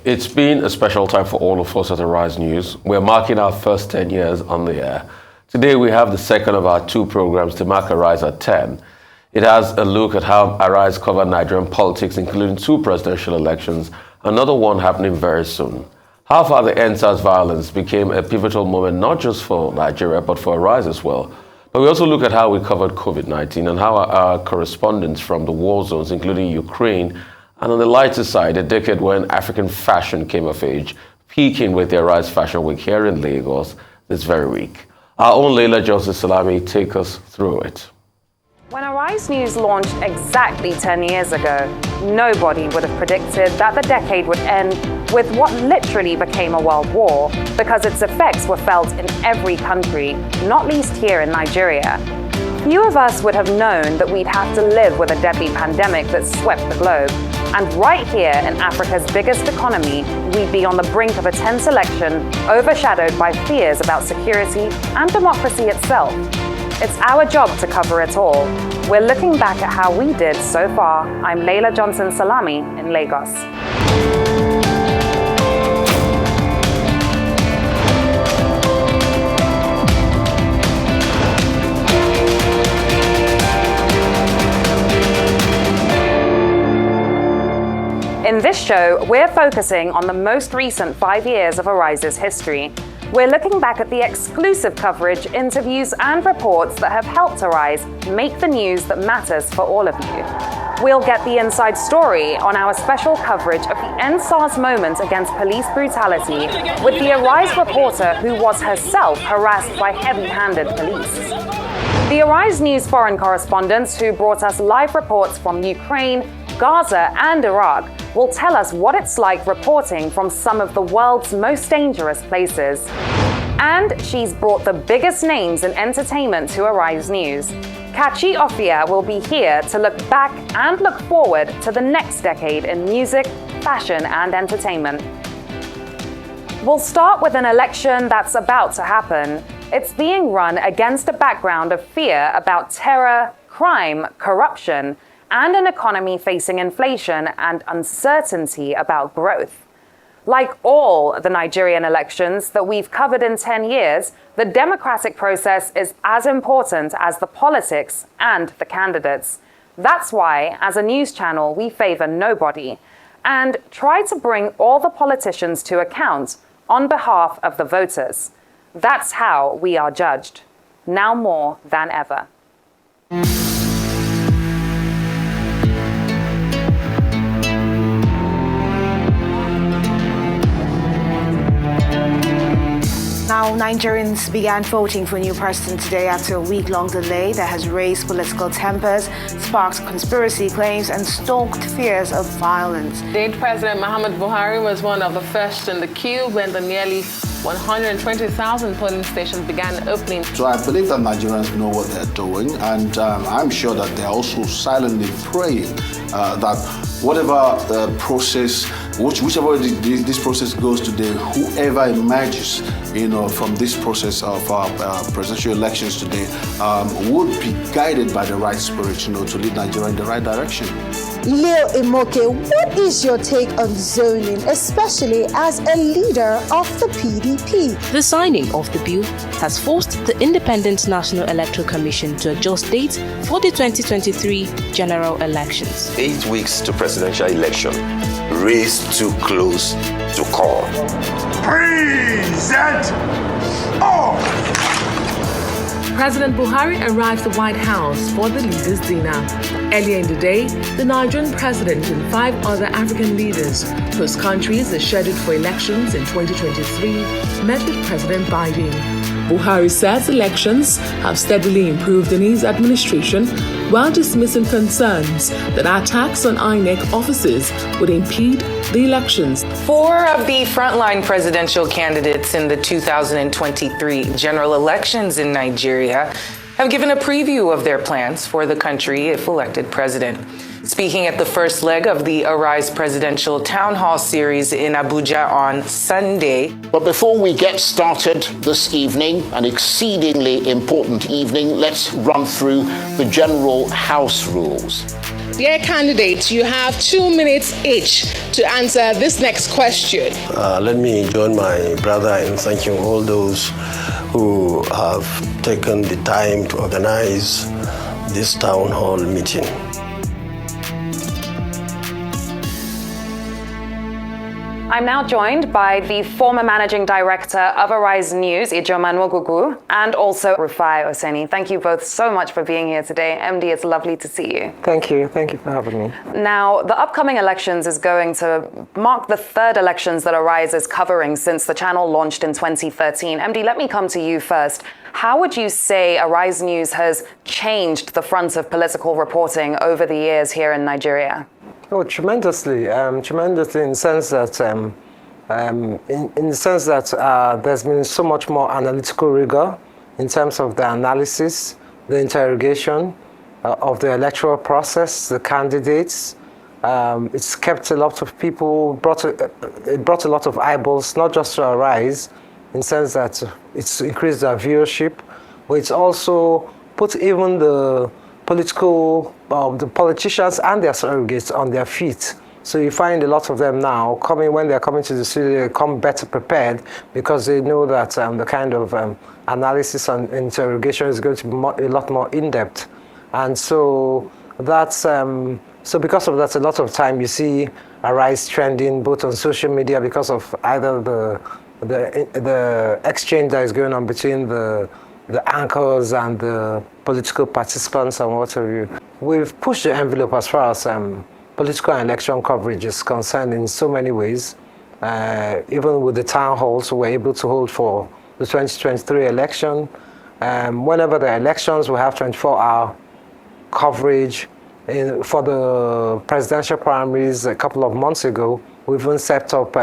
It's been a special time for all of us at Arise News. We're marking our first 10 years on the air. Today we have the second of our two programs to mark Arise at 10. It has a look at how Arise covered Nigerian politics, including two presidential elections, another one happening very soon. How far the EndSARS violence became a pivotal moment, not just for Nigeria, but for Arise as well. But we also look at how we covered COVID-19 and how our correspondents from the war zones, including Ukraine, and on the lighter side, a decade when African fashion came of age, peaking with the Arise Fashion Week here in Lagos this very week. Our own Leila Johnson-Salami take us through it. When Arise News launched exactly 10 years ago, nobody would have predicted that the decade would end with what literally became a world war, because its effects were felt in every country, not least here in Nigeria. Few of us would have known that we'd have to live with a deadly pandemic that swept the globe. And right here in Africa's biggest economy, we'd be on the brink of a tense election, overshadowed by fears about security and democracy itself. It's our job to cover it all. We're looking back at how we did so far. I'm Leila Johnson-Salami in Lagos. In this show, we're focusing on the most recent 5 years of Arise's history. We're looking back at the exclusive coverage, interviews, and reports that have helped Arise make the news that matters for all of you. We'll get the inside story on our special coverage of the EndSARS moment against police brutality with the Arise reporter who was herself harassed by heavy-handed police. The Arise News foreign correspondents who brought us live reports from Ukraine, Gaza, and Iraq will tell us what it's like reporting from some of the world's most dangerous places. And she's brought the biggest names in entertainment to Arise News. Kachi Ofia will be here to look back and look forward to the next decade in music, fashion, and entertainment. We'll start with an election that's about to happen. It's being run against a background of fear about terror, crime, corruption, and an economy facing inflation and uncertainty about growth. Like all the Nigerian elections that we've covered in 10 years, the democratic process is as important as the politics and the candidates. That's why, as a news channel, we favor nobody and try to bring all the politicians to account on behalf of the voters. That's how we are judged, now more than ever. Now, Nigerians began voting for a new president today after a week-long delay that has raised political tempers, sparked conspiracy claims, and stoked fears of violence. Then President Muhammadu Buhari was one of the first in the queue when the nearly 120,000 polling stations began opening. So I believe that Nigerians know what they're doing, and I'm sure that they're also silently praying that whatever process, whichever this process goes today, whoever emerges, from this process of presidential elections today, would be guided by the right spirit, to lead Nigeria in the right direction. Leo Imoke, what is your take on zoning, especially as a leader of the PDP? The signing of the bill has forced the Independent National Electoral Commission to adjust dates for the 2023 general elections. 8 weeks to presidential election, race too close to call. Present all! President Buhari arrived at the White House for the leaders' dinner. Earlier in the day, the Nigerian president and 5 other African leaders, whose countries are scheduled for elections in 2023, met with President Biden. Buhari says elections have steadily improved in his administration, while dismissing concerns that attacks on INEC offices would impede the elections. 4 of the frontline presidential candidates in the 2023 general elections in Nigeria have given a preview of their plans for the country if elected president. Speaking at the first leg of the Arise Presidential Town Hall series in Abuja on Sunday. But before we get started this evening, an exceedingly important evening, let's run through the general House rules. Dear candidates, you have 2 minutes each to answer this next question. Let me join my brother in thanking all those who have taken the time to organize this town hall meeting. I'm now joined by the former managing director of Arise News, Ijeoma Gugu, and also Rufai Oseni. Thank you both so much for being here today. MD, it's lovely to see you. Thank you. Thank you for having me. Now, the upcoming elections is going to mark the third elections that Arise is covering since the channel launched in 2013. MD, let me come to you first. How would you say Arise News has changed the front of political reporting over the years here in Nigeria? Oh, tremendously in the sense that there's been so much more analytical rigor in terms of the analysis, the interrogation of the electoral process, the candidates. It's kept a lot of people, it brought a lot of eyeballs, not just to Arise, in the sense that it's increased their viewership, but it's also put even the politicians and their surrogates on their feet. So you find a lot of them now when they're coming to the studio, they come better prepared because they know that the kind of analysis and interrogation is going to be a lot more in-depth. And so that's so because of that, a lot of time you see Arise trending both on social media because of either the exchange that is going on between the anchors and the political participants and what have you. We've pushed the envelope as far as political and election coverage is concerned in so many ways. Even with the town halls we're able to hold for the 2023 election. Whenever there are elections, we have 24-hour coverage. For the presidential primaries a couple of months ago, we even set up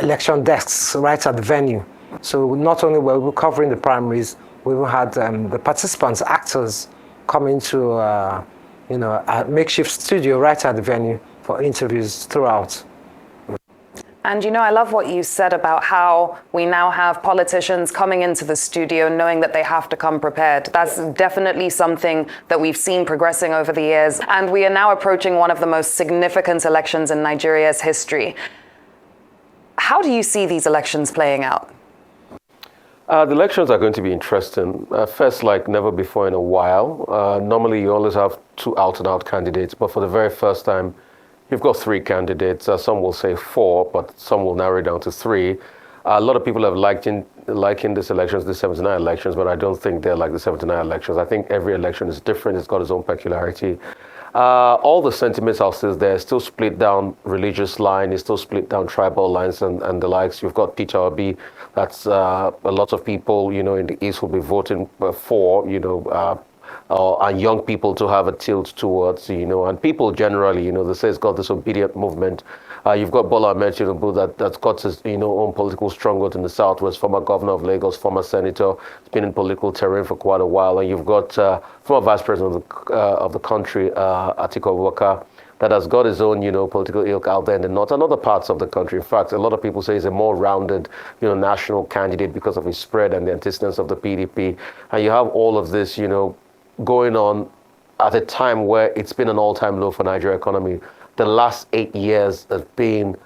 election desks right at the venue. So not only were we covering the primaries, we even had the participants, actors, come into a makeshift studio right at the venue for interviews throughout. And I love what you said about how we now have politicians coming into the studio knowing that they have to come prepared. That's definitely something that we've seen progressing over the years. And we are now approaching one of the most significant elections in Nigeria's history. How do you see these elections playing out? The elections are going to be interesting. First, like never before in a while. Normally, you always have two out-and-out candidates, but for the very first time, you've got three candidates. Some will say four, but some will narrow it down to three. A lot of people have likened this elections, the 79 elections, but I don't think they're like the 79 elections. I think every election is different. It's got its own peculiarity. All the sentiments are still there, still split down religious line, it's still split down tribal lines and the likes. You've got Peter Obi, that's a lot of people, in the East will be voting for, and young people to have a tilt towards, and people generally, they say it's got this obedient movement. You've got Bola Ahmed Tinubu that's got his own political stronghold in the Southwest, former governor of Lagos, former senator, has been in political terrain for quite a while. And you've got former vice president of the country, Atiku Abubakar, that has got his own political ilk out there in the north and other parts of the country. In fact, a lot of people say he's a more rounded national candidate because of his spread and the antecedents of the PDP. And you have all of this going on at a time where it's been an all-time low for Nigeria economy. The last 8 years have been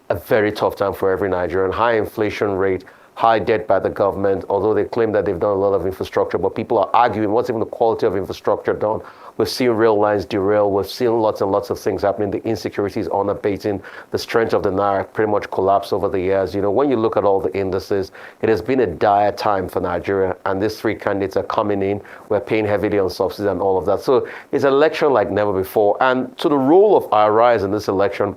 a very tough time for every Nigerian. High inflation rate, high debt by the government, although they claim that they've done a lot of infrastructure, but people are arguing what's even the quality of infrastructure done. We've seen rail lines derail. We've seen lots and lots of things happening. The insecurity is unabating. The strength of the Naira pretty much collapsed over the years. When you look at all the indices, it has been a dire time for Nigeria, and these three candidates are coming in. We're paying heavily on subsidies and all of that. So it's an election like never before. And to the role of Arise in this election,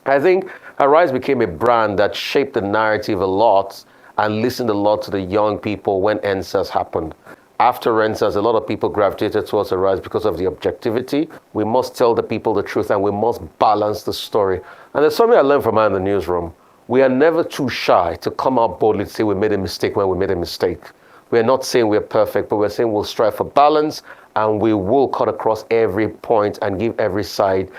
I think Arise became a brand that shaped the narrative a lot and listened a lot to the young people when EndSARS happened. After EndSARS, a lot of people gravitated towards Arise because of the objectivity. We must tell the people the truth and we must balance the story. And there's something I learned from her in the newsroom. We are never too shy to come out boldly to say we made a mistake when we made a mistake. We're not saying we're perfect, but we're saying we'll strive for balance, and we will cut across every point and give every side,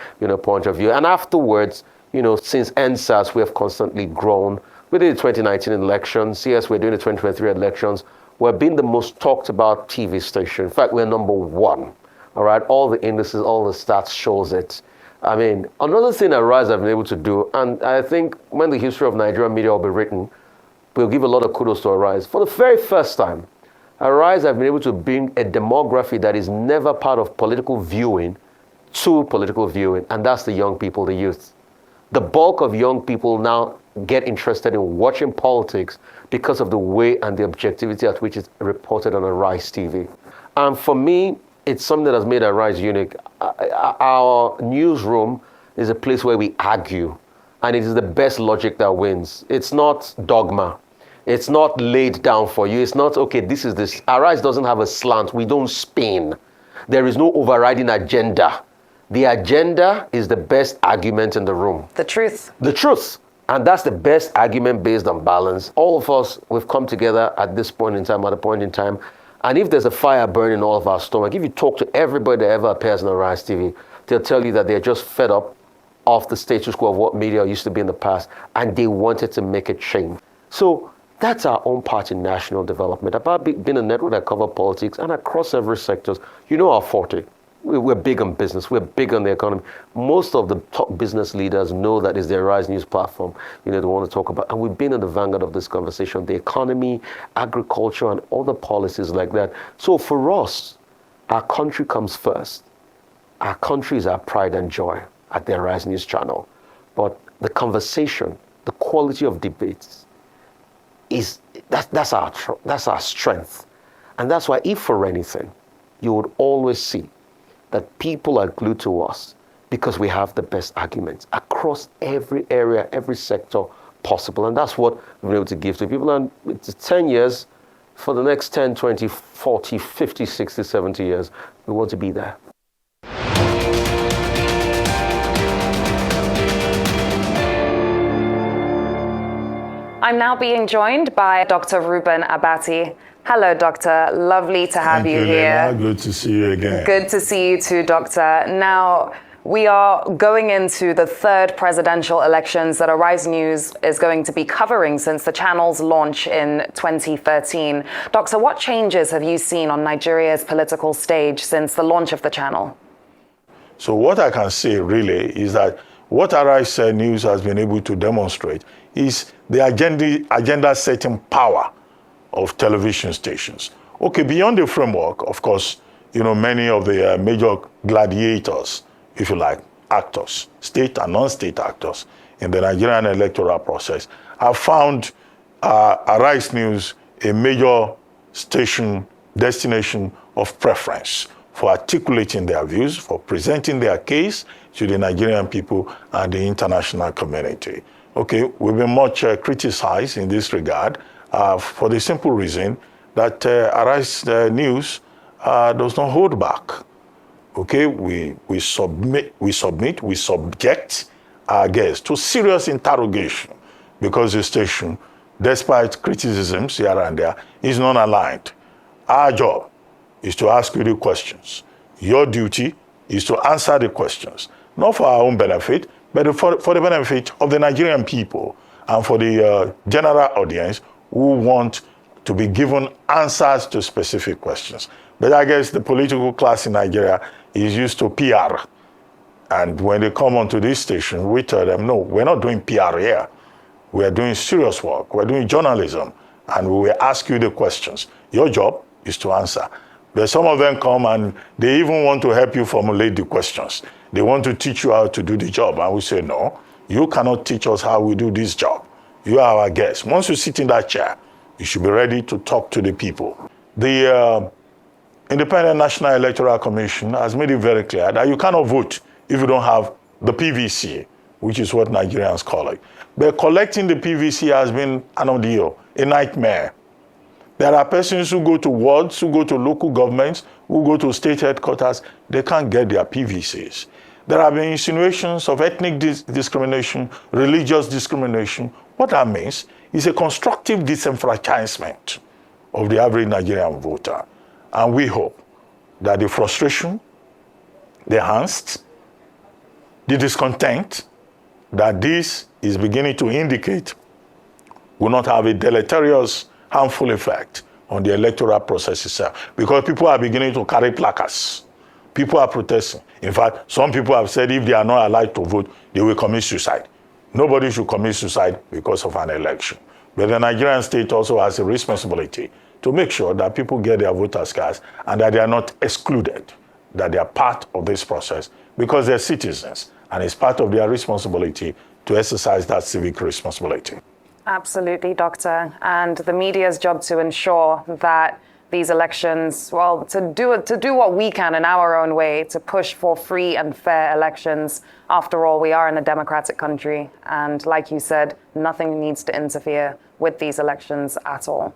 point of view. And afterwards, since EndSARS, we have constantly grown. We did the 2019 elections. Yes, we're doing the 2023 elections. We're being the most talked about TV station. In fact, we're number one. All right, all the indices, all the stats shows it. I mean, another thing that Arise have been able to do, and I think when the history of Nigerian media will be written, we'll give a lot of kudos to Arise. For the very first time, Arise have been able to bring a demography that is never part of political viewing to political viewing, and that's the young people, the youth. The bulk of young people now get interested in watching politics because of the way and the objectivity at which it's reported on Arise TV. And for me, it's something that has made Arise unique. Our newsroom is a place where we argue, and it is the best logic that wins. It's not dogma. It's not laid down for you. It's not, okay, this is this. Arise doesn't have a slant. We don't spin. There is no overriding agenda. The agenda is the best argument in the room. The truth. The truth. And that's the best argument based on balance. All of us, we've come together at this point in time, at a point in time. And if there's a fire burning in all of our stomach, if you talk to everybody that ever appears on Arise TV, they'll tell you that they're just fed up of the status quo of what media used to be in the past, and they wanted to make a change. So that's our own part in national development, about being a network that covers politics and across every sector. Our forte. We're big on business. We're big on the economy. Most of the top business leaders know that is their Rise News platform, they want to talk about. And we've been in the vanguard of this conversation, the economy, agriculture, and other policies like that. So for us, our country comes first. Our country is our pride and joy at the Rise News channel. But the conversation, the quality of debates, that's our strength. And that's why, if for anything, you would always see that people are glued to us because we have the best arguments across every area, every sector possible. And that's what we're able to give to people. And it's 10 years. For the next 10, 20, 40, 50, 60, 70 years, we want to be there. I'm now being joined by Dr. Reuben Abati. Hello, Doctor. Lovely to have you here. Lena. Good to see you again. Good to see you too, Doctor. Now, we are going into the third presidential elections that Arise News is going to be covering since the channel's launch in 2013. Doctor, what changes have you seen on Nigeria's political stage since the launch of the channel? So what I can say really is that what Arise News has been able to demonstrate is the agenda-setting power of television stations. Okay, beyond the framework, of course, many of the major gladiators, if you like, actors, state and non-state actors in the Nigerian electoral process, have found Arise News a major station destination of preference for articulating their views, for presenting their case to the Nigerian people and the international community. Okay, we've been much criticized in this regard for the simple reason that Arise News does not hold back. Okay, we subject our guests to serious interrogation because the station, despite criticisms here and there, is non-aligned. Our job is to ask you the questions. Your duty is to answer the questions, not for our own benefit, but for the benefit of the Nigerian people and for the general audience who want to be given answers to specific questions. But I guess the political class in Nigeria is used to PR. And when they come onto this station, we tell them, no, we're not doing PR here. We're doing serious work. We're doing journalism. And we will ask you the questions. Your job is to answer. But some of them come and they even want to help you formulate the questions. They want to teach you how to do the job. And we say, no, you cannot teach us how we do this job. You are our guest. Once you sit in that chair, you should be ready to talk to the people. The Independent National Electoral Commission has made it very clear that you cannot vote if you don't have the PVC, which is what Nigerians call it. But collecting the PVC has been an ordeal, a nightmare. There are persons who go to wards, who go to local governments, who go to state headquarters, they can't get their PVCs. There have been insinuations of ethnic discrimination, religious discrimination. What that means is a constructive disenfranchisement of the average Nigerian voter. And we hope that the frustration, the angst, the discontent that this is beginning to indicate will not have a deleterious, harmful effect on the electoral process itself. Because people are beginning to carry placards. People are protesting. In fact, some people have said if they are not allowed to vote, they will commit suicide. Nobody should commit suicide because of an election. But the Nigerian state also has a responsibility to make sure that people get their voters' cards and that they are not excluded, that they are part of this process because they're citizens and it's part of their responsibility to exercise that civic responsibility. Absolutely, Doctor. And the media's job to ensure that these elections, well, to do what we can in our own way to push for free and fair elections. After all, we are in a democratic country. And like you said, nothing needs to interfere with these elections at all.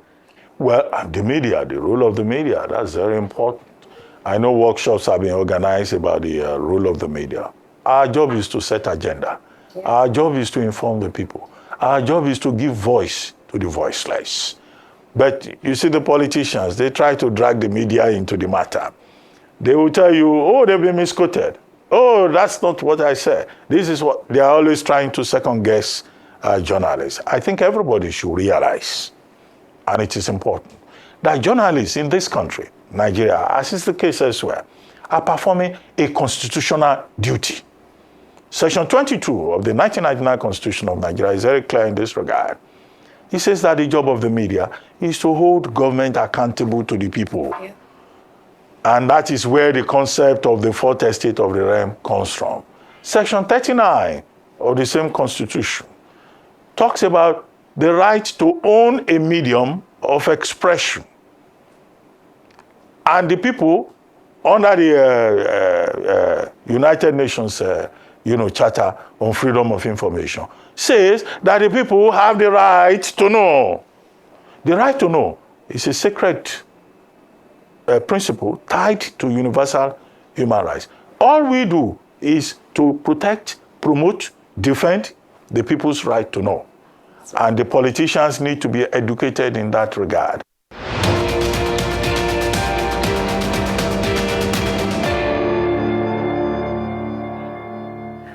Well, the media, the role of the media, that's very important. I know workshops have been organized about the role of the media. Our job is to set agenda. Yeah. Our job is to inform the people. Our job is to give voice to the voiceless. But you see the politicians, they try to drag the media into the matter. They will tell you, oh, they've been misquoted. Oh, that's not what I said. This is what they are always trying to second guess journalists. I think everybody should realize, and it is important, that journalists in this country, Nigeria, as is the case elsewhere, are performing a constitutional duty. Section 22 of the 1999 Constitution of Nigeria is very clear in this regard. It says that the job of the media is to hold government accountable to the people. Yeah. And that is where the concept of the fourth estate of the realm comes from. Section 39 of the same Constitution talks about the right to own a medium of expression. And the people, under the United Nations Charter on Freedom of Information, says that the people have the right to know. The right to know is a sacred principle tied to universal human rights. All we do is to protect, promote, defend the people's right to know. And the politicians need to be educated in that regard.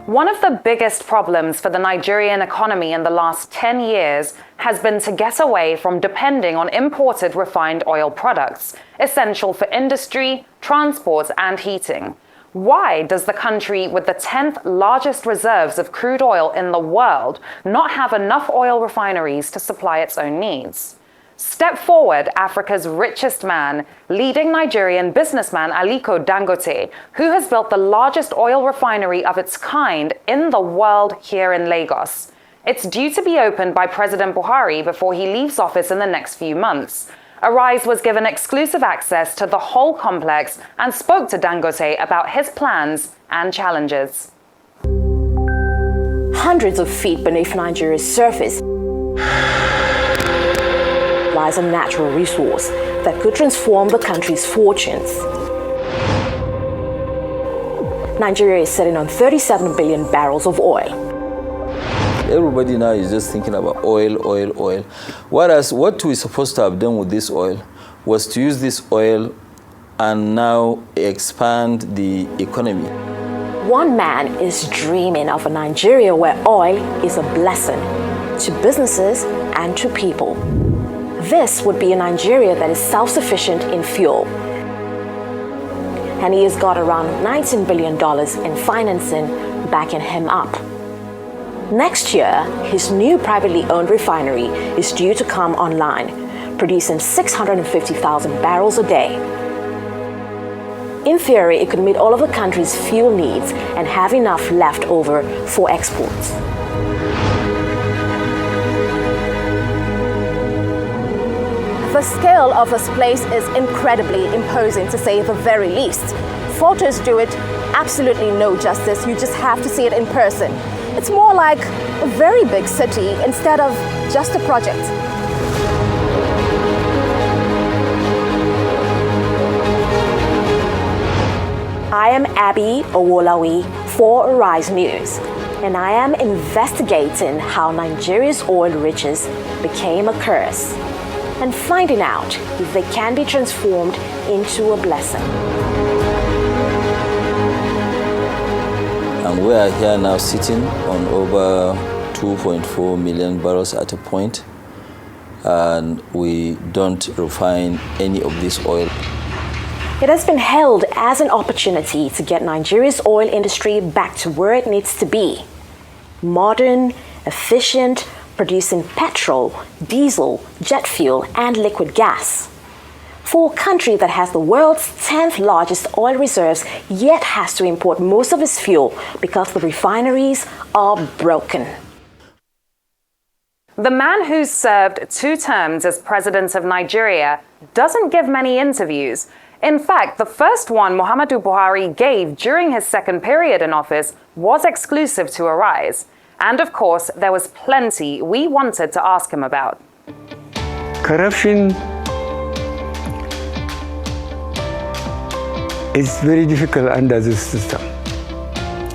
One of the biggest problems for the Nigerian economy in the last 10 years has been to get away from depending on imported refined oil products, essential for industry, transport, and heating. Why does the country with the 10th largest reserves of crude oil in the world not have enough oil refineries to supply its own needs? Step forward, Africa's richest man, leading Nigerian businessman Aliko Dangote, who has built the largest oil refinery of its kind in the world here in Lagos. It's due to be opened by President Buhari before he leaves office in the next few months. Arise was given exclusive access to the whole complex and spoke to Dangote about his plans and challenges. Hundreds of feet beneath Nigeria's surface lies a natural resource that could transform the country's fortunes. Nigeria is sitting on 37 billion barrels of oil. Everybody now is just thinking about oil, oil, oil. Whereas what we're supposed to have done with this oil was to use this oil and now expand the economy. One man is dreaming of a Nigeria where oil is a blessing to businesses and to people. This would be a Nigeria that is self-sufficient in fuel. And he has got around $19 billion in financing backing him up. Next year, his new privately owned refinery is due to come online, producing 650,000 barrels a day. In theory, it could meet all of the country's fuel needs and have enough left over for exports. The scale of this place is incredibly imposing, to say the very least. Photos do it absolutely no justice. You just have to see it in person. It's more like a very big city instead of just a project. I am Abby Owolawi for Arise News, and I am investigating how Nigeria's oil riches became a curse. and finding out if they can be transformed into a blessing. And we are here now sitting on over 2.4 million barrels at a point, and we don't refine any of this oil. It has been hailed as an opportunity to get Nigeria's oil industry back to where it needs to be. Modern, efficient, producing petrol, diesel, jet fuel, and liquid gas. For a country that has the world's 10th largest oil reserves, yet has to import most of its fuel because the refineries are broken. The man who's served 2 terms as president of Nigeria doesn't give many interviews. In fact, the first one Muhammadu Buhari gave during his second period in office was exclusive to Arise. And of course, there was plenty we wanted to ask him about. Corruption is very difficult under this system,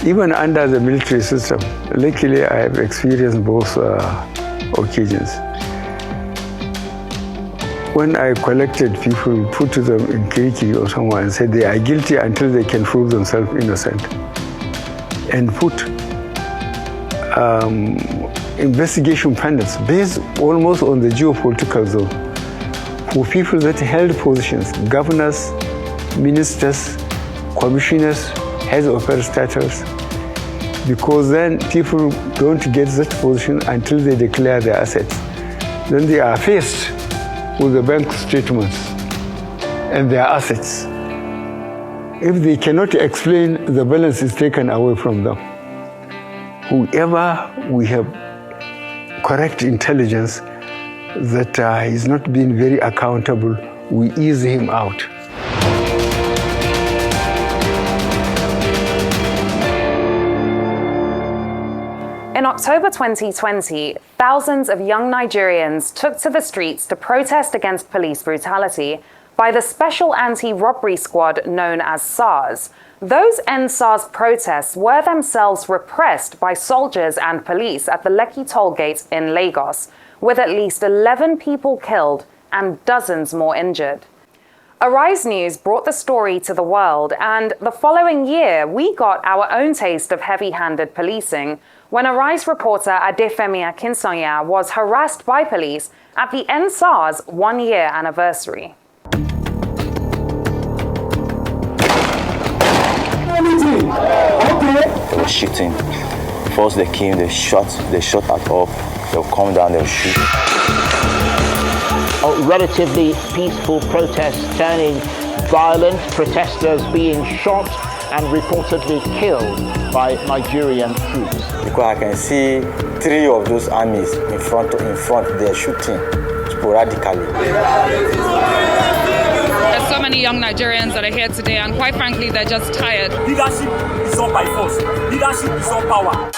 even under the military system. Luckily, I have experienced both occasions. When I collected people, put them in Kiriki or somewhere and said they are guilty until they can prove themselves innocent, and put investigation panels based almost on the geopolitical zone for people that held positions, governors, ministers, commissioners, heads of parastatals, because then people don't get that position until they declare their assets. Then they are faced with the bank statements and their assets. If they cannot explain, the balance is taken away from them. Whoever we have correct intelligence that is not being very accountable, we ease him out. In October 2020, thousands of young Nigerians took to the streets to protest against police brutality by the Special Anti-Robbery Squad known as SARS. Those EndSARS protests were themselves repressed by soldiers and police at the Lekki toll gate in Lagos, with at least 11 people killed and dozens more injured. Arise News brought the story to the world, and the following year we got our own taste of heavy-handed policing when Arise reporter Adefemi Akinsanya was harassed by police at the EndSARS one-year anniversary. They were shooting. First they came, they shot at up, they'll come down, they'll shoot. A relatively peaceful protest turning violent, protesters being shot and reportedly killed by Nigerian troops. Because I can see 3 of those armies in front, they're shooting sporadically. There's so many young Nigerians that are here today, and quite frankly, they're just tired. Leadership is not by force. Leadership is not power.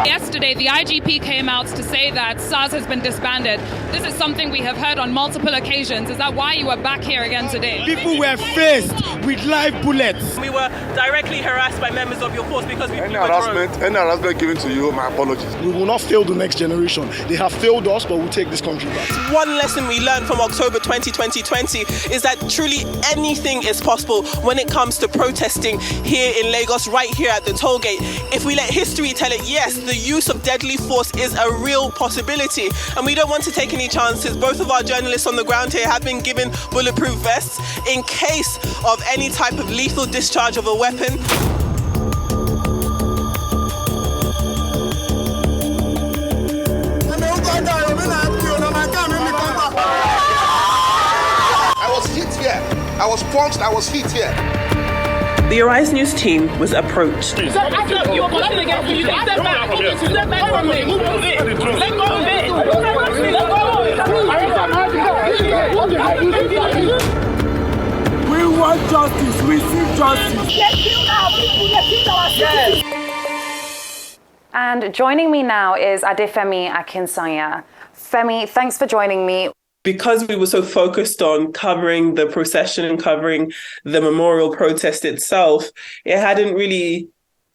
Yesterday, the IGP came out to say that SARS has been disbanded. This is something we have heard on multiple occasions. Is that why you are back here again today? People were faced with live bullets. We were directly harassed by members of your force because we Any harassment given to you, my apologies. We will not fail the next generation. They have failed us, but we'll take this country back. One lesson we learned from October 2020 is that truly anything is possible when it comes to protesting here in Lagos, right here at the toll gate. If we let history tell it, yes, the use of deadly force is a real possibility, and we don't want to take any chances. Both of our journalists on the ground here have been given bulletproof vests in case of any type of lethal discharge of a weapon. I was hit here. I was punched. I was hit here. The Arise News team was approached. We want justice. We seek justice. And joining me now is Adefemi Akinsanya. Femi, thanks for joining me. Because we were so focused on covering the procession and covering the memorial protest itself, it hadn't really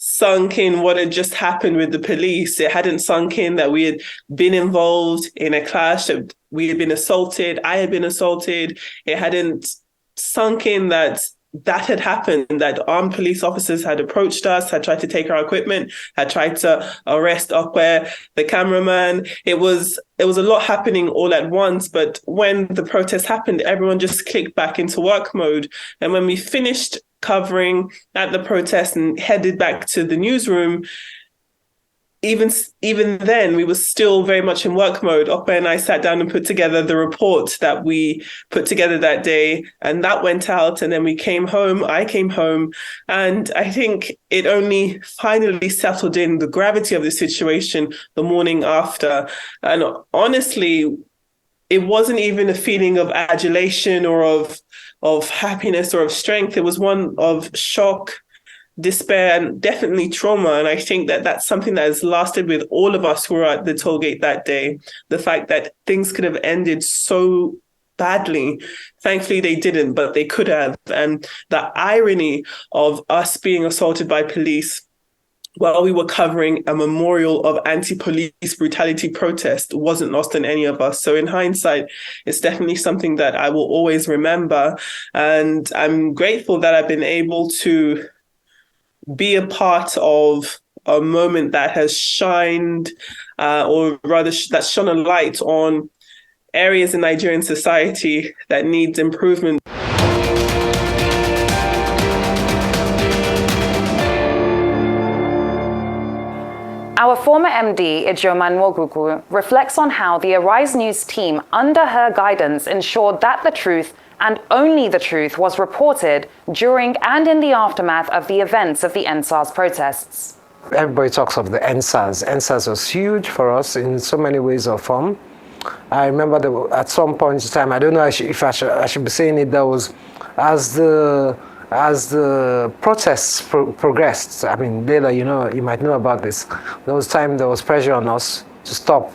sunk in what had just happened with the police. It hadn't sunk in that we had been involved in a clash, that we had been assaulted, I had been assaulted. It hadn't sunk in that had happened, that armed police officers had approached us, had tried to take our equipment, had tried to arrest Okwe, the cameraman. It was a lot happening all at once, but when the protest happened, everyone just clicked back into work mode. And when we finished covering at the protest and headed back to the newsroom, even then, we were still very much in work mode. Okwe and I sat down and put together the report that we put together that day, and that went out. And then we came home, I came home, and I think it only finally settled in, the gravity of the situation, the morning after. And honestly, it wasn't even a feeling of adulation or of happiness or of strength. It was one of shock, despair, and definitely trauma. And I think that that's something that has lasted with all of us who were at the toll gate that day. The fact that things could have ended so badly. Thankfully, they didn't, but they could have. And the irony of us being assaulted by police while we were covering a memorial of anti-police brutality protest wasn't lost on any of us. So in hindsight, it's definitely something that I will always remember. And I'm grateful that I've been able to be a part of a moment that has shined, or rather that's shone a light on areas in Nigerian society that needs improvement. Our former MD, Ijoma Nwogugu, reflects on how the Arise News team, under her guidance, ensured that the truth and only the truth was reported during and in the aftermath of the events of the EndSARS protests. Everybody talks of the EndSARS. EndSARS was huge for us in so many ways or form. I remember that at some point in time, I don't know if I should be saying it, that was as the protests progressed. I mean, later, you might know about this. There was time there was pressure on us to stop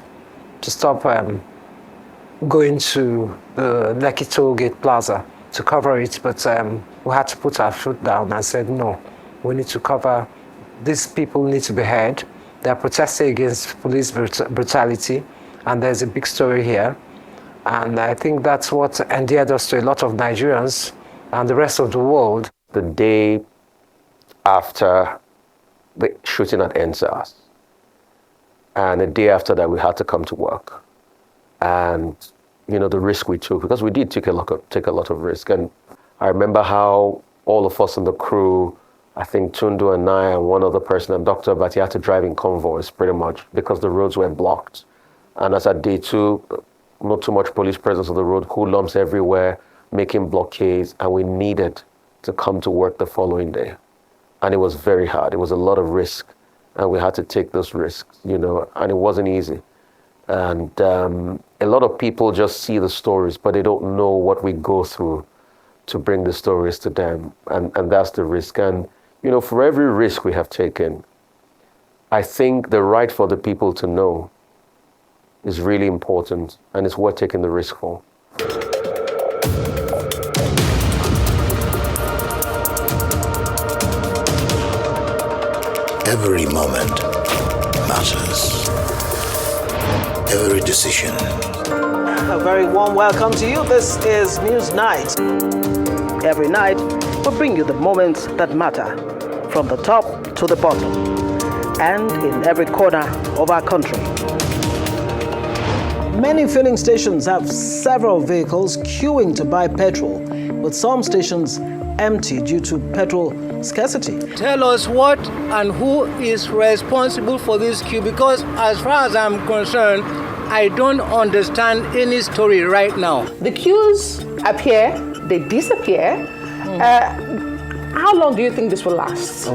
going to the Lekki Toll Gate Plaza to cover it, but we had to put our foot down and said, no, we need to cover, these people need to be heard. They're protesting against police brutality, and there's a big story here. And I think that's what endeared us to a lot of Nigerians and the rest of the world. The day after the shooting at EndSARS, and the day after that, we had to come to work. And the risk we took, because we did take a lot of risk. And I remember how all of us in the crew, I think Tundu and I and one other person and Dr. Abati had to drive in convoys pretty much because the roads were blocked. And as at day 2, not too much police presence on the road, hoodlums everywhere, making blockades, and we needed to come to work the following day. And it was very hard. It was a lot of risk, and we had to take those risks, and it wasn't easy. And a lot of people just see the stories, but they don't know what we go through to bring the stories to them. And that's the risk. And, for every risk we have taken, I think the right for the people to know is really important, and it's worth taking the risk for. Every moment matters. Every decision. A very warm welcome to you. This is News Night. Every night, we bring you the moments that matter, from the top to the bottom, and in every corner of our country. Many filling stations have several vehicles queuing to buy petrol, with some stations empty due to petrol scarcity. Tell us what and who is responsible for this queue, because as far as I'm concerned, I don't understand any story right now. The queues appear, they disappear. How long do you think this will last?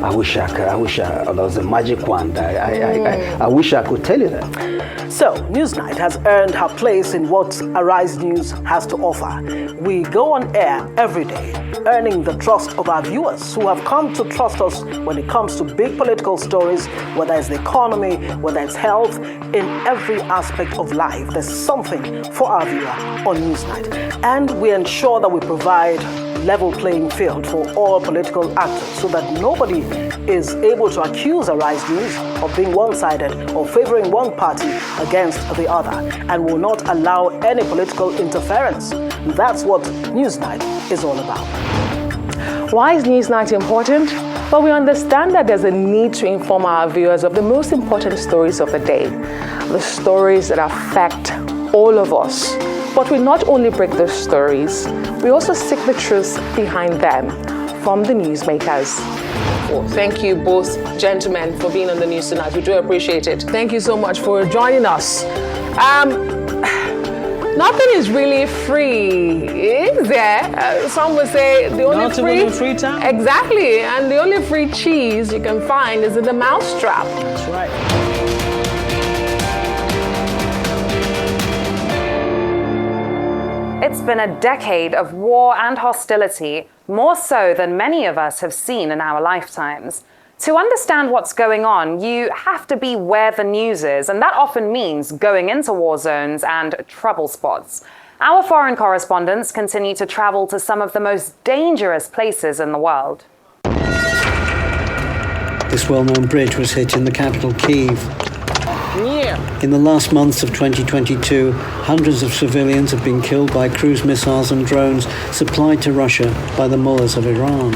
I wish there was a magic wand. I wish I could tell you that. So, Newsnight has earned her place in what Arise News has to offer. We go on air every day, earning the trust of our viewers who have come to trust us when it comes to big political stories, whether it's the economy, whether it's health, in every aspect of life. There's something for our viewer on Newsnight. And we ensure that we provide level playing field for all political actors so that nobody is able to accuse Arise News of being one-sided or favoring one party against the other, and will not allow any political interference. That's what Newsnight is all about. Why is Newsnight important? Well, we understand that there's a need to inform our viewers of the most important stories of the day, the stories that affect all of us. But we not only break those stories, we also seek the truth behind them from the newsmakers. Well, thank you both gentlemen for being on the news tonight. We do appreciate it. Thank you so much for joining us. Nothing is really free, is there? Some would say the only free time. Exactly, and the only free cheese you can find is in the mousetrap. That's right. It's been a decade of war and hostility, more so than many of us have seen in our lifetimes. To understand what's going on, you have to be where the news is, and that often means going into war zones and trouble spots. Our foreign correspondents continue to travel to some of the most dangerous places in the world. This well-known bridge was hit in the capital, Kyiv. In the last months of 2022, hundreds of civilians have been killed by cruise missiles and drones supplied to Russia by the mullahs of Iran.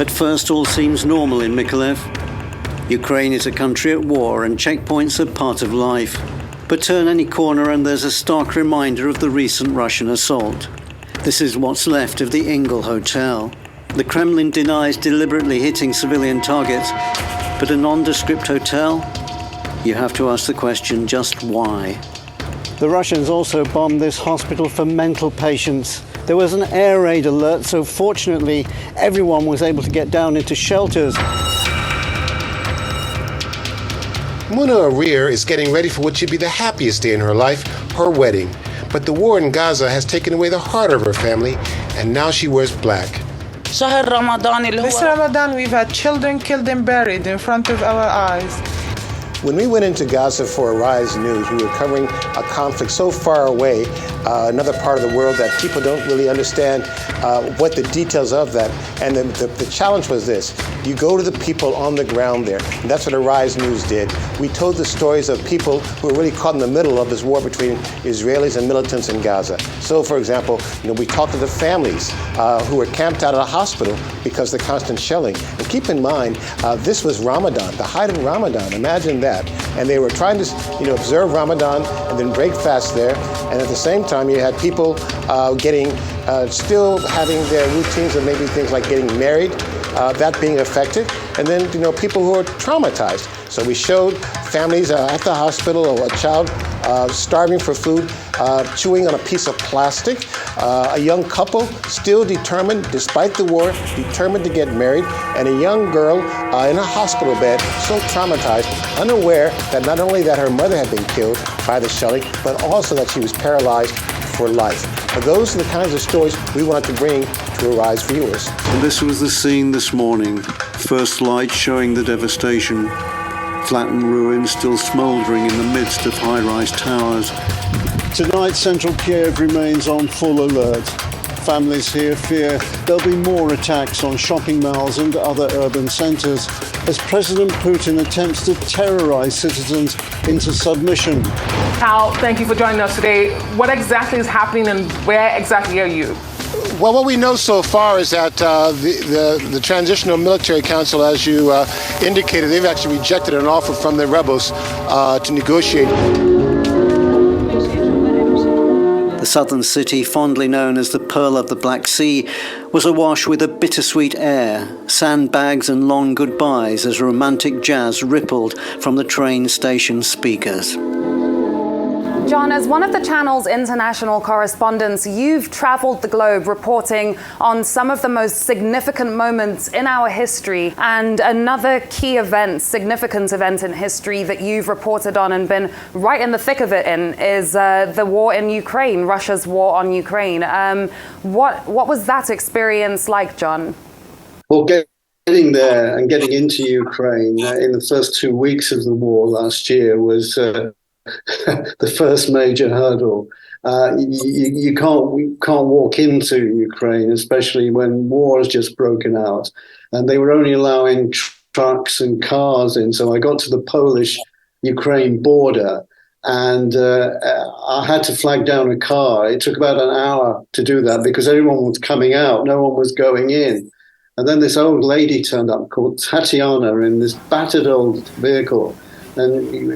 At first, all seems normal in Mykolaiv. Ukraine is a country at war and checkpoints are part of life. But turn any corner and there's a stark reminder of the recent Russian assault. This is what's left of the Engel Hotel. The Kremlin denies deliberately hitting civilian targets, but a nondescript hotel? You have to ask the question, just why? The Russians also bombed this hospital for mental patients. There was an air raid alert, so fortunately everyone was able to get down into shelters. Muna Arir is getting ready for what should be the happiest day in her life, her wedding. But the war in Gaza has taken away the heart of her family, and now she wears black. This Ramadan, we've had children killed and buried in front of our eyes. When we went into Gaza for Arise News, we were covering a conflict so far away, another part of the world that people don't really understand what the details of that. And the challenge was this. You go to the people on the ground there. And that's what Arise News did. We told the stories of people who were really caught in the middle of this war between Israelis and militants in Gaza. So, for example, we talked to the families who were camped out at a hospital because of the constant shelling. And keep in mind, this was Ramadan, the height of Ramadan. Imagine that. And they were trying to, observe Ramadan and then break fast there. And at the same time, you had people still having their routines of maybe things like getting married, that being affected. And then, people who are traumatized. So we showed families at the hospital, or a child starving for food, chewing on a piece of plastic, a young couple still determined, despite the war, determined to get married, and a young girl in a hospital bed, so traumatized, unaware that not only that her mother had been killed by the shelling, but also that she was paralyzed for life. Those are the kinds of stories we wanted to bring to Arise viewers. And this was the scene this morning. First light showing the devastation. Flattened ruins still smouldering in the midst of high-rise towers. Tonight, central Kiev remains on full alert. Families here fear there'll be more attacks on shopping malls and other urban centres as President Putin attempts to terrorise citizens into submission. Hal, thank you for joining us today. What exactly is happening and where exactly are you? Well, what we know so far is that the Transitional Military Council, as you indicated, they've actually rejected an offer from the rebels to negotiate. The southern city, fondly known as the Pearl of the Black Sea, was awash with a bittersweet air, sandbags and long goodbyes as romantic jazz rippled from the train station speakers. John, as one of the channel's international correspondents, you've traveled the globe reporting on some of the most significant moments in our history. And another key event, significant event in history that you've reported on and been right in the thick of it in is the war in Ukraine, Russia's war on Ukraine. What was that experience like, John? Well, getting there and getting into Ukraine in the first 2 weeks of the war last year was the first major hurdle. You can't walk into Ukraine, especially when war has just broken out. And they were only allowing trucks and cars in. So I got to the Polish-Ukraine border, and I had to flag down a car. It took about an hour to do that because everyone was coming out. No one was going in. And then this old lady turned up called Tatiana in this battered old vehicle. And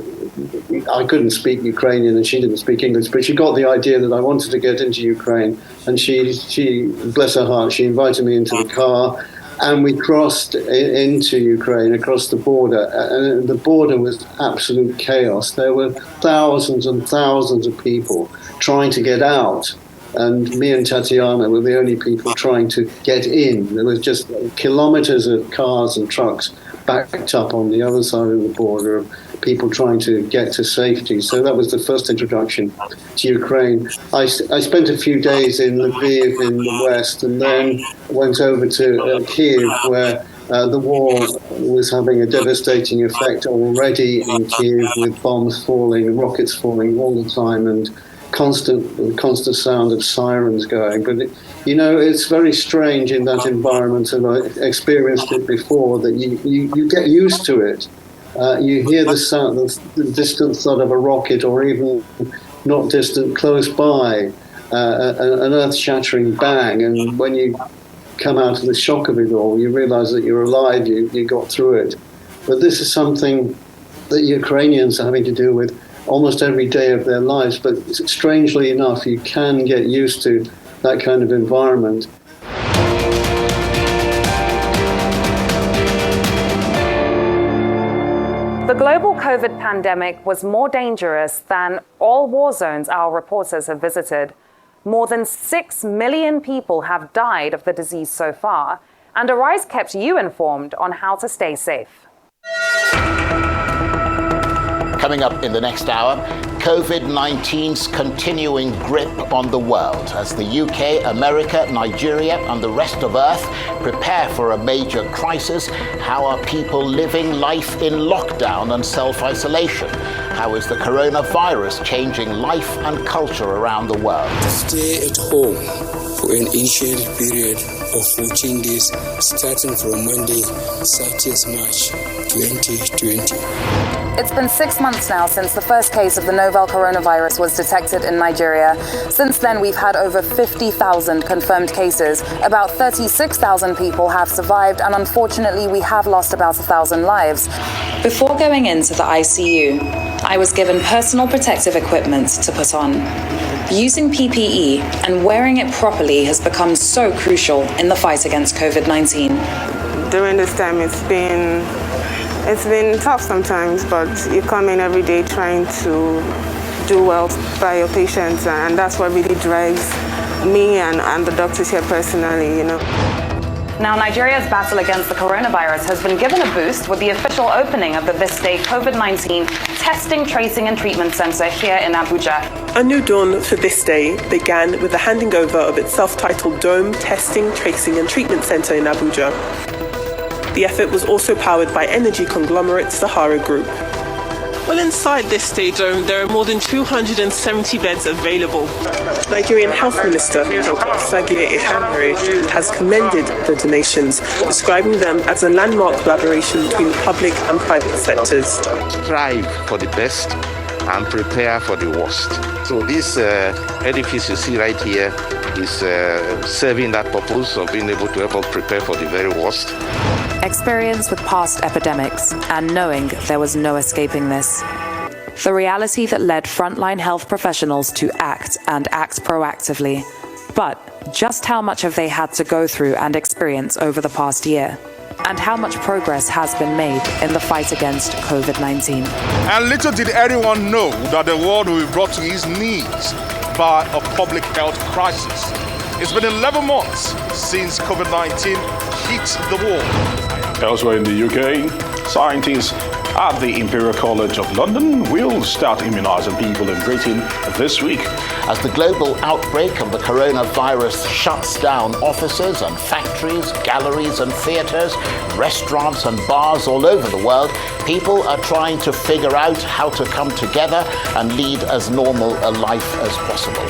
I couldn't speak Ukrainian and she didn't speak English, but she got the idea that I wanted to get into Ukraine. And she bless her heart, she invited me into the car. And we crossed into Ukraine, across the border, and the border was absolute chaos. There were thousands and thousands of people trying to get out, and me and Tatiana were the only people trying to get in. There was just kilometers of cars and trucks backed up on the other side of the border, of people trying to get to safety. So that was the first introduction to Ukraine. I spent a few days in Lviv in the west, and then went over to Kiev, where the war was having a devastating effect already in Kiev, with bombs falling, rockets falling all the time, and constant sound of sirens going. But it's very strange in that environment, and I experienced it before, that you get used to it. You hear the sound, the distant thud of a rocket, or even not distant, close by, an earth-shattering bang. And when you come out of the shock of it all, you realize that you're alive, you got through it. But this is something that Ukrainians are having to deal with almost every day of their lives. But strangely enough, you can get used to that kind of environment. The global COVID pandemic was more dangerous than all war zones our reporters have visited. More than 6 million people have died of the disease so far, and Arise kept you informed on how to stay safe. Coming up in the next hour, COVID-19's continuing grip on the world as the UK, America, Nigeria and the rest of Earth prepare for a major crisis. How are people living life in lockdown and self-isolation? How is the coronavirus changing life and culture around the world? Stay at home for an initial period of 14 days starting from Monday, 30th March 2020. It's been 6 months now since the first case of the novel coronavirus was detected in Nigeria. Since then, we've had over 50,000 confirmed cases. About 36,000 people have survived, and unfortunately, we have lost about 1,000 lives. Before going into the ICU, I was given personal protective equipment to put on. Using PPE and wearing it properly has become so crucial in the fight against COVID-19. During this time, it's been tough sometimes, but you come in every day trying to do well by your patients, and that's what really drives me and the doctors here personally, Now, Nigeria's battle against the coronavirus has been given a boost with the official opening of the This Day COVID-19 Testing, Tracing and Treatment Center here in Abuja. A new dawn for This Day began with the handing over of its self-titled Dome Testing, Tracing and Treatment Center in Abuja. The effort was also powered by energy conglomerate Sahara Group. Well, inside this Day Dome, there are more than 270 beds available. Nigerian Health Minister, Dr. Sagie Ihamari, has commended the donations, describing them as a landmark collaboration between the public and private sectors. Strive for the best and prepare for the worst. So this edifice you see right here is serving that purpose of being able to help us prepare for the very worst. Experience with past epidemics and knowing there was no escaping this. The reality that led frontline health professionals to act proactively. But just how much have they had to go through and experience over the past year? And how much progress has been made in the fight against COVID-19? And little did anyone know that the world will be brought to its knees by a public health crisis. It's been 11 months since COVID-19 hit the world. Elsewhere in the UK, scientists at the Imperial College of London will start immunizing people in Britain this week. As the global outbreak of the coronavirus shuts down offices and factories, galleries and theatres, restaurants and bars all over the world, people are trying to figure out how to come together and lead as normal a life as possible.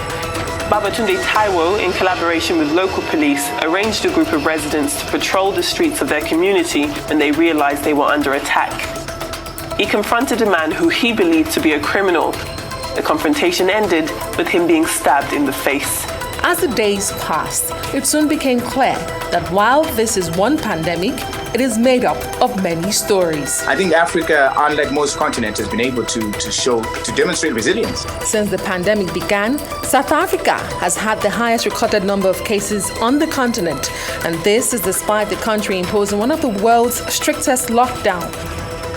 Babatunde Taiwo, in collaboration with local police, arranged a group of residents to patrol the streets of their community when they realized they were under attack. He confronted a man who he believed to be a criminal. The confrontation ended with him being stabbed in the face. As the days passed, it soon became clear that while this is one pandemic, it is made up of many stories. I think Africa, unlike most continents, has been able to demonstrate resilience. Since the pandemic began, South Africa has had the highest recorded number of cases on the continent, and this is despite the country imposing one of the world's strictest lockdowns.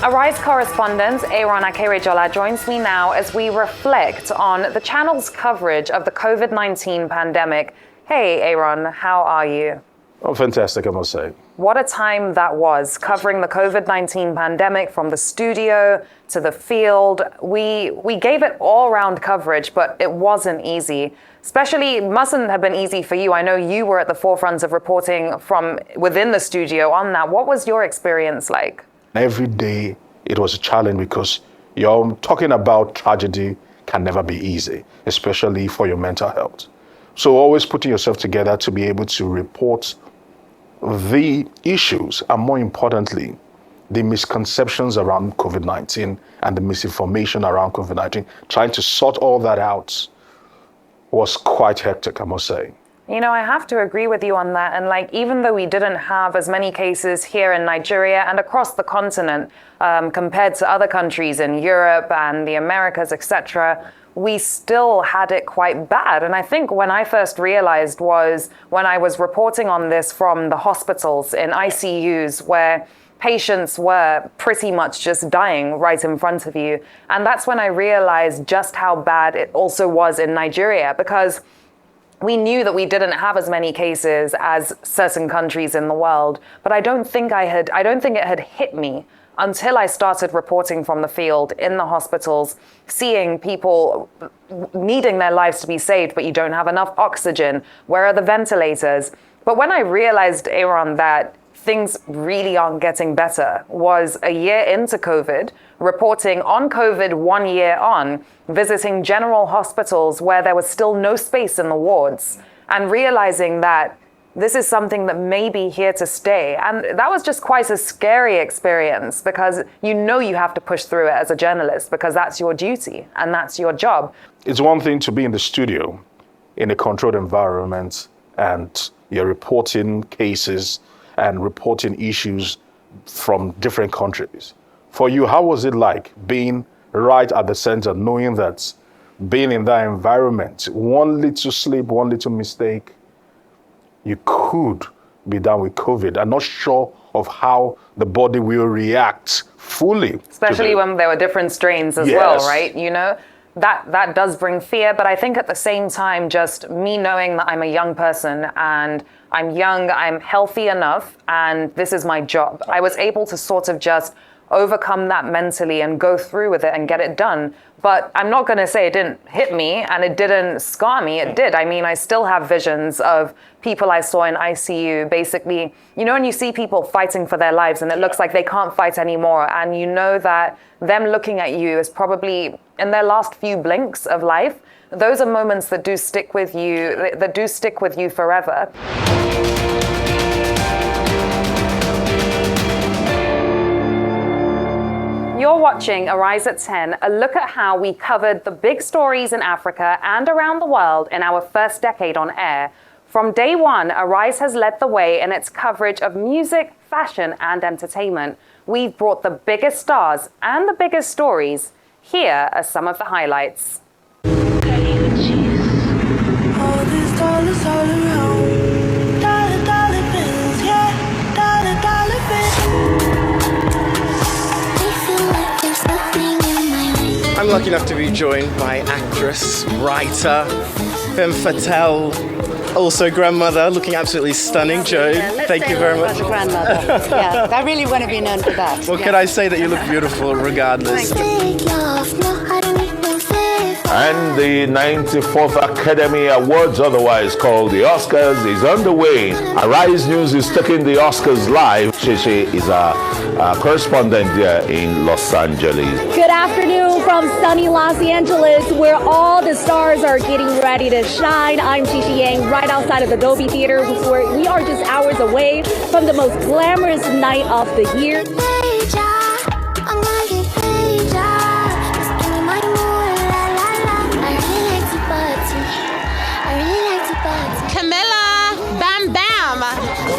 Arise correspondent Aaron Akerejola joins me now as we reflect on the channel's coverage of the COVID-19 pandemic. Hey, Aaron, how are you? Oh, fantastic, I must say. What a time that was, covering the COVID-19 pandemic from the studio to the field. We gave it all-round coverage, but it wasn't easy. Especially, it mustn't have been easy for you. I know you were at the forefront of reporting from within the studio on that. What was your experience like? Every day it was a challenge because you're talking about tragedy can never be easy, especially for your mental health. So always putting yourself together to be able to report the issues and, more importantly, the misconceptions around COVID-19 and the misinformation around COVID-19, trying to sort all that out was quite hectic, I must say. You know, I have to agree with you on that. And even though we didn't have as many cases here in Nigeria and across the continent compared to other countries in Europe and the Americas, etc., we still had it quite bad. And I think when I first realized was when I was reporting on this from the hospitals in ICUs where patients were pretty much just dying right in front of you. And that's when I realized just how bad it also was in Nigeria, because we knew that we didn't have as many cases as certain countries in the world, but I don't think it had hit me until I started reporting from the field in the hospitals, seeing people needing their lives to be saved, but you don't have enough oxygen. Where are the ventilators? But when I realized, Aaron, that things really aren't getting better was a year into COVID, reporting on COVID 1 year on, visiting general hospitals where there was still no space in the wards, and realizing that this is something that may be here to stay. And that was just quite a scary experience because you know you have to push through it as a journalist because that's your duty and that's your job. It's one thing to be in the studio in a controlled environment and you're reporting cases and reporting issues from different countries. For you, how was it like being right at the center, knowing that being in that environment, one little slip, one little mistake, you could be down with COVID and not sure of how the body will react fully. Especially when there were different strains as well, right? You know, that does bring fear. But I think at the same time, just me knowing that I'm a young person and I'm young, I'm healthy enough, and this is my job. I was able to sort of just overcome that mentally and go through with it and get it done. But I'm not going to say it didn't hit me and it didn't scar me. It did. I mean, I still have visions of people I saw in ICU. Basically, you know, when you see people fighting for their lives and it looks like they can't fight anymore, and you know that them looking at you is probably in their last few blinks of life. Those are moments that do stick with you, forever. You're watching Arise at 10, a look at how we covered the big stories in Africa and around the world in our first decade on air. From day one, Arise has led the way in its coverage of music, fashion, and entertainment. We've brought the biggest stars and the biggest stories. Here are some of the highlights. I'm lucky enough to be joined by actress, writer, femme fatale, Also grandmother, looking absolutely stunning, Joe. Thank you very much. Grandmother. Yeah, I really want to be known for that. Well, can I say that you look beautiful regardless? And the 94th Academy Awards, otherwise called the Oscars, is underway. Arise News is taking the Oscars live. Sheshe is our correspondent here in Los Angeles. Good afternoon from sunny Los Angeles, where all the stars are getting ready to shine. I'm Shishi Yang, right outside of the Dolby Theater, where we are just hours away from the most glamorous night of the year.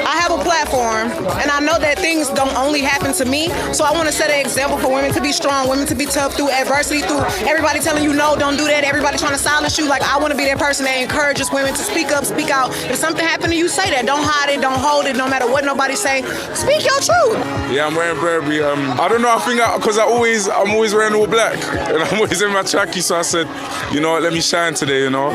I have a platform, and I know that things don't only happen to me, so I want to set an example for women to be strong, women to be tough through adversity, through everybody telling you no, don't do that, everybody trying to silence you. Like, I want to be that person that encourages women to speak up, speak out. If something happened to you, say that. Don't hide it, don't hold it, no matter what nobody say. Speak your truth. Yeah, I'm wearing Burberry. I don't know, I think because I'm always wearing all black, and I'm always in my trackie, so I said, you know what, let me shine today, you know.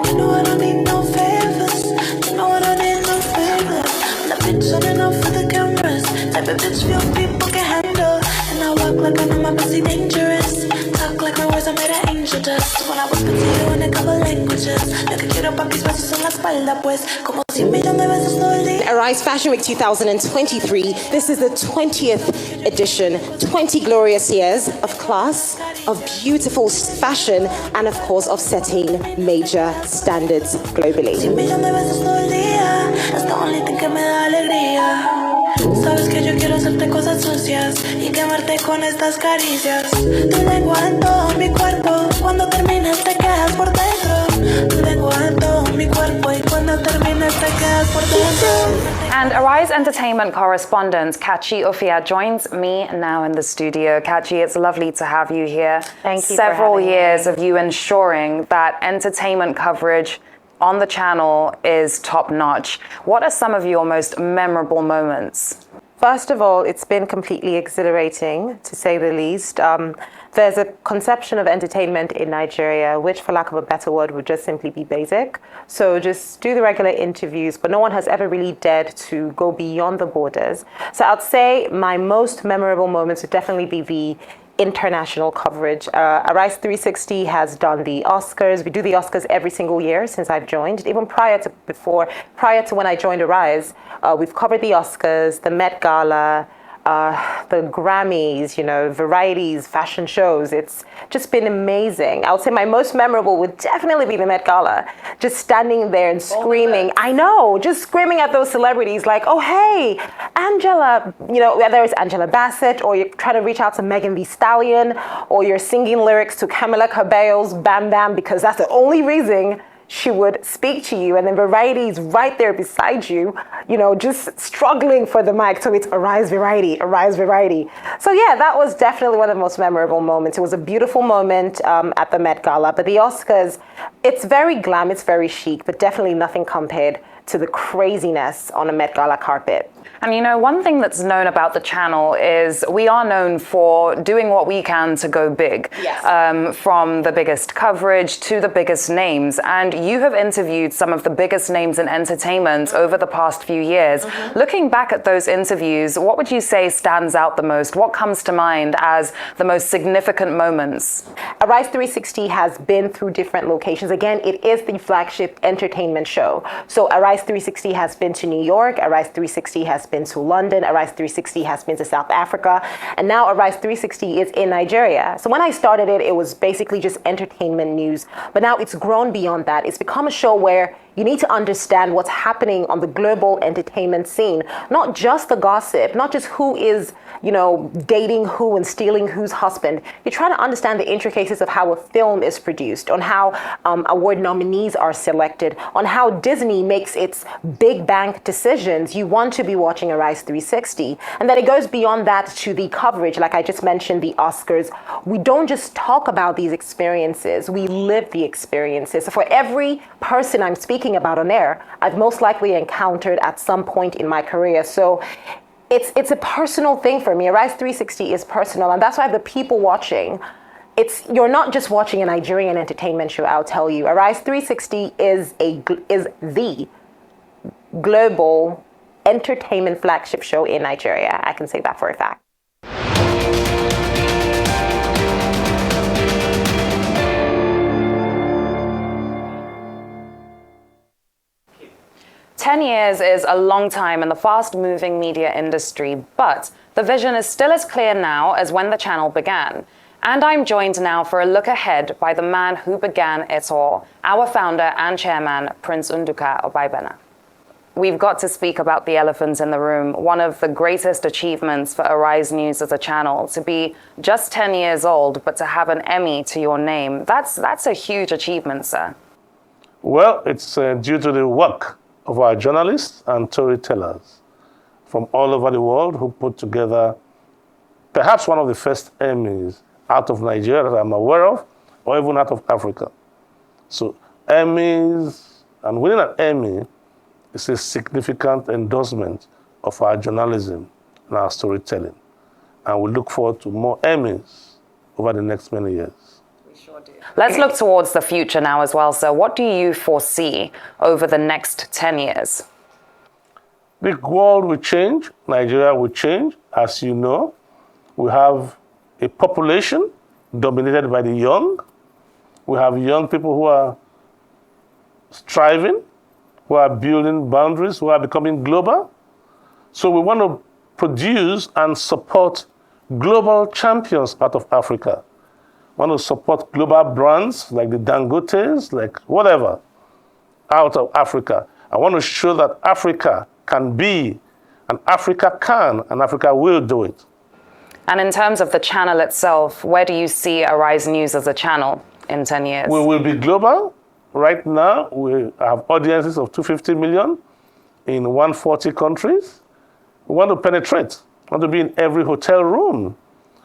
You know I don't need no favors. You know I don't need no favors. I'm the bitch on and off for the cameras. Type of bitch few people can handle. And I walk like I know my pussy dangerous. Talk like my words are made of angel dust. When I whisper to you in a couple languages. Lo que quiero pa' mis besos en la espalda pues. Como si me llame besos todo el día. Arise Fashion Week 2023. This is the 20th edition. 20 glorious years of class, of beautiful fashion, and of course of setting major standards globally. Si me llame besos todo el día. Es the only thing que me da alegría. Sabes que yo quiero hacerte cosas sucias y quemarte con estas caricias. Tu lengua en todo mi cuerpo. Cuando terminas te quedas por dentro. Tu lengua en todo mi cuerpo y cuando terminas te quedas por dentro. And Arise Entertainment correspondent Kachi Ufia joins me now in the studio. Kachi, it's lovely to have you here. Thank you. Several years of you ensuring that entertainment coverage on the channel is top-notch. What are some of your most memorable moments? First of all, it's been completely exhilarating, to say the least. There's a conception of entertainment in Nigeria, which, for lack of a better word, would just simply be basic. So just do the regular interviews, but no one has ever really dared to go beyond the borders. So I'd say my most memorable moments would definitely be the international coverage. Arise 360 has done the Oscars. We do the Oscars every single year since I've joined. Even prior to when I joined Arise, we've covered the Oscars, the Met Gala, the Grammys, you know, varieties, fashion shows. It's just been amazing. I would say my most memorable would definitely be the Met Gala. Just standing there and screaming. I know, just screaming at those celebrities like, oh, hey, Angela, you know, whether it's Angela Bassett or you're trying to reach out to Megan Thee Stallion or you're singing lyrics to Camila Cabello's Bam Bam because that's the only reason she would speak to you, and then Variety's right there beside you, you know, just struggling for the mic. So it's Arise Variety, Arise Variety. So yeah, that was definitely one of the most memorable moments. It was a beautiful moment at the Met Gala, but the Oscars, it's very glam, it's very chic, but definitely nothing compared to the craziness on a Met Gala carpet. And you know, one thing that's known about the channel is we are known for doing what we can to go big. Yes. From the biggest coverage to the biggest names. And you have interviewed some of the biggest names in entertainment over the past few years. Mm-hmm. Looking back at those interviews, what would you say stands out the most? What comes to mind as the most significant moments? Arise 360 has been through different locations. Again, it is the flagship entertainment show. So Arise 360 has been to New York. Arise 360 has been to London. Arise 360 has been to South Africa. And now Arise 360 is in Nigeria. So when I started it, it was basically just entertainment news. But now it's grown beyond that. It's become a show where you need to understand what's happening on the global entertainment scene. Not just the gossip, not just who is, you know, dating who and stealing whose husband. You're trying to understand the intricacies of how a film is produced, on how award nominees are selected, on how Disney makes its big bank decisions. You want to be watching Arise 360. And then it goes beyond that to the coverage, like I just mentioned, the Oscars. We don't just talk about these experiences, we live the experiences. So for every person I'm speaking about on air, I've most likely encountered at some point in my career. So it's a personal thing for me. Arise 360 is personal, and that's why the people watching, you're not just watching a Nigerian entertainment show, I'll tell you. Arise 360 is the global entertainment flagship show in Nigeria. I can say that for a fact. "10 years is a long time in the fast-moving media industry, but the vision is still as clear now as when the channel began. And I'm joined now for a look ahead by the man who began it all, our founder and chairman, Prince Nduka Obaibena. We've got to speak about the elephant in the room, one of the greatest achievements for Arise News as a channel. To be just 10 years old, but to have an Emmy to your name, that's a huge achievement, sir. Well, it's due to the work of our journalists and storytellers from all over the world who put together perhaps one of the first Emmys out of Nigeria that I'm aware of, or even out of Africa. So Emmys, and winning an Emmy is a significant endorsement of our journalism and our storytelling. And we look forward to more Emmys over the next many years. Let's look towards the future now as well, sir. What do you foresee over the next 10 years? The world will change, Nigeria will change. As you know, we have a population dominated by the young. We have young people who are striving, who are building boundaries, who are becoming global. So we want to produce and support global champions out of Africa. We want to support global brands like the Dangotes, like whatever, out of Africa. I want to show that Africa can be, and Africa can, and Africa will do it. And in terms of the channel itself, where do you see Arise News as a channel in 10 years? We will be global. Right now, we have audiences of 250 million in 140 countries. We want to penetrate. We want to be in every hotel room.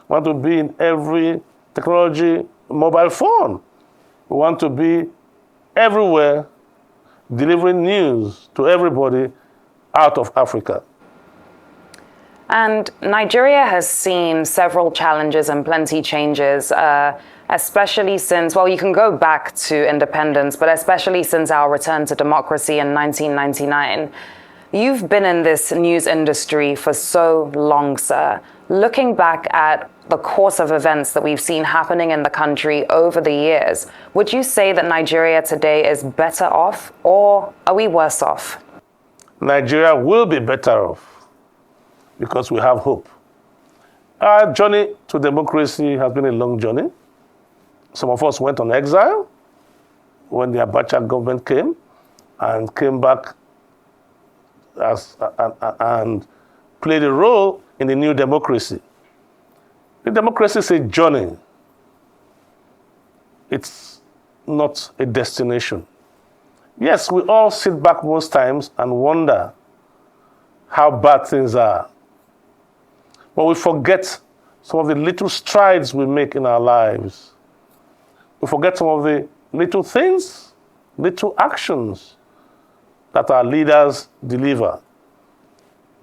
We want to be in every technology mobile phone. We want to be everywhere delivering news to everybody out of Africa. And Nigeria has seen several challenges and plenty changes, especially since, well, you can go back to independence, but especially since our return to democracy in 1999. You've been in this news industry for so long, sir. Looking back at the course of events that we've seen happening in the country over the years, would you say that Nigeria today is better off, or are we worse off? Nigeria will be better off because we have hope. Our journey to democracy has been a long journey. Some of us went on exile when the Abacha government came and came back and played a role in the new democracy. The democracy is a journey. It's not a destination. Yes, we all sit back most times and wonder how bad things are. But we forget some of the little strides we make in our lives. We forget some of the little things, little actions that our leaders deliver.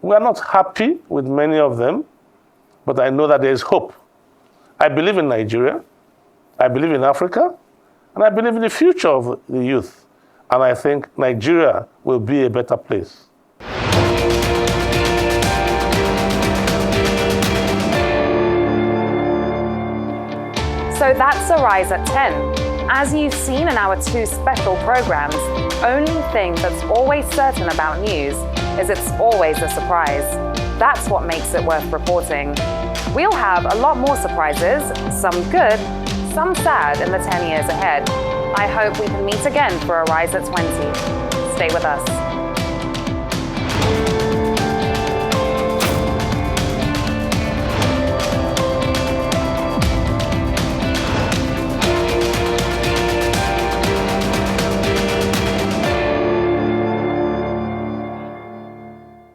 We are not happy with many of them, but I know that there is hope. I believe in Nigeria, I believe in Africa, and I believe in the future of the youth. And I think Nigeria will be a better place. So that's Arise at 10. As you've seen in our two special programs, the only thing that's always certain about news is it's always a surprise. That's what makes it worth reporting. We'll have a lot more surprises, some good, some sad in the 10 years ahead. I hope we can meet again for Arise at 20. Stay with us.